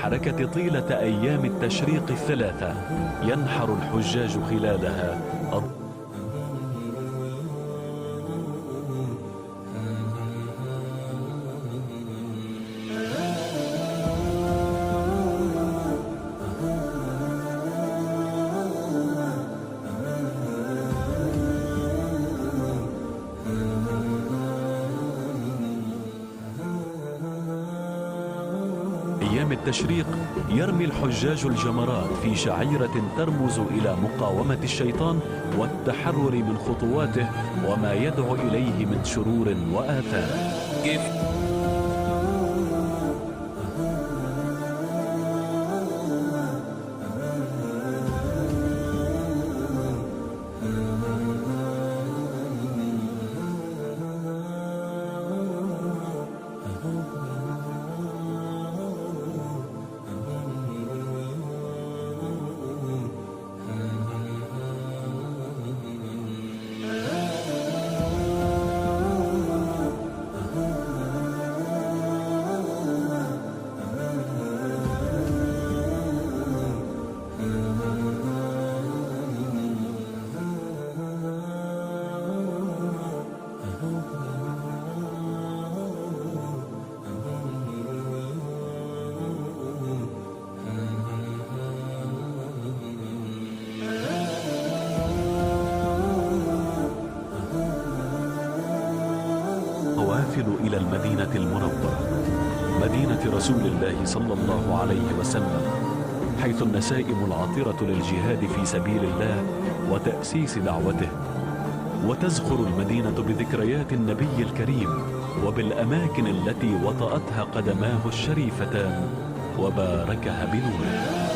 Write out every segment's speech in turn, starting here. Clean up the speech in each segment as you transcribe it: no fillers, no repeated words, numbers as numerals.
الحركة طيلة أيام التشريق الثلاثة، ينحر الحجاج خلالها أيام التشريق يرمي الحجاج الجمرات في شعيرة ترمز إلى مقاومة الشيطان والتحرر من خطواته وما يدعو إليه من شرور وآثام. إلى المدينة المنورة، مدينة رسول الله صلى الله عليه وسلم، حيث النسائم العاطرة للجهاد في سبيل الله وتأسيس دعوته. وتزخر المدينة بذكريات النبي الكريم وبالأماكن التي وطأتها قدماه الشريفتان وباركها بنوره.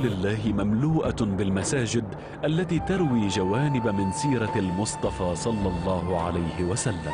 الله مملوءة بالمساجد التي تروي جوانب من سيرة المصطفى صلى الله عليه وسلم.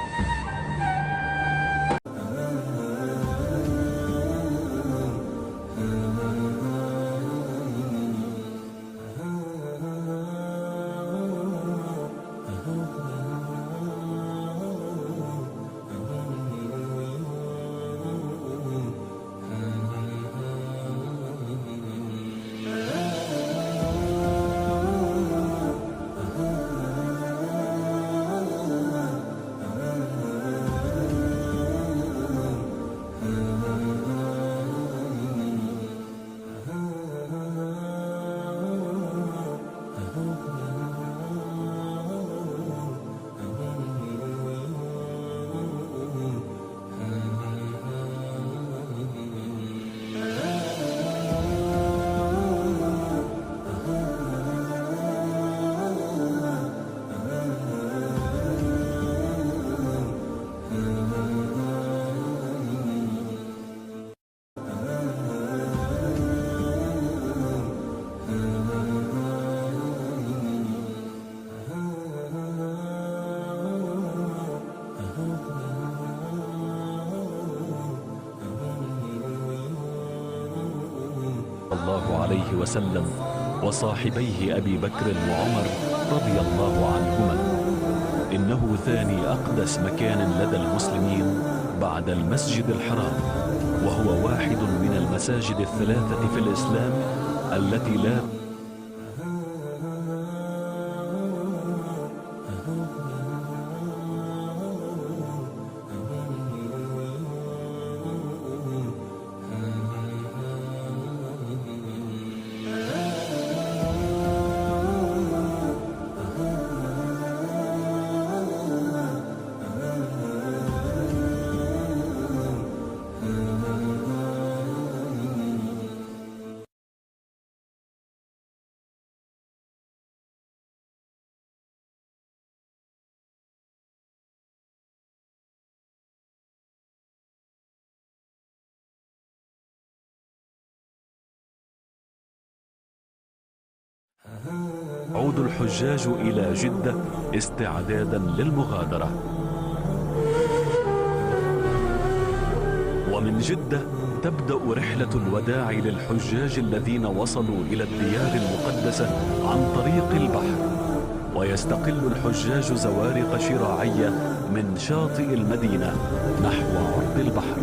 الله عليه وسلم وصاحبيه أبي بكر وعمر رضي الله عنهما. إنه ثاني أقدس مكان لدى المسلمين بعد المسجد الحرام، وهو واحد من المساجد الثلاثة في الإسلام التي لا يعود الحجاج إلى جدة استعدادا للمغادرة. ومن جدة تبدأ رحلة الوداع للحجاج الذين وصلوا إلى الديار المقدسة عن طريق البحر، ويستقل الحجاج زوارق شراعية من شاطئ المدينة نحو عرض البحر.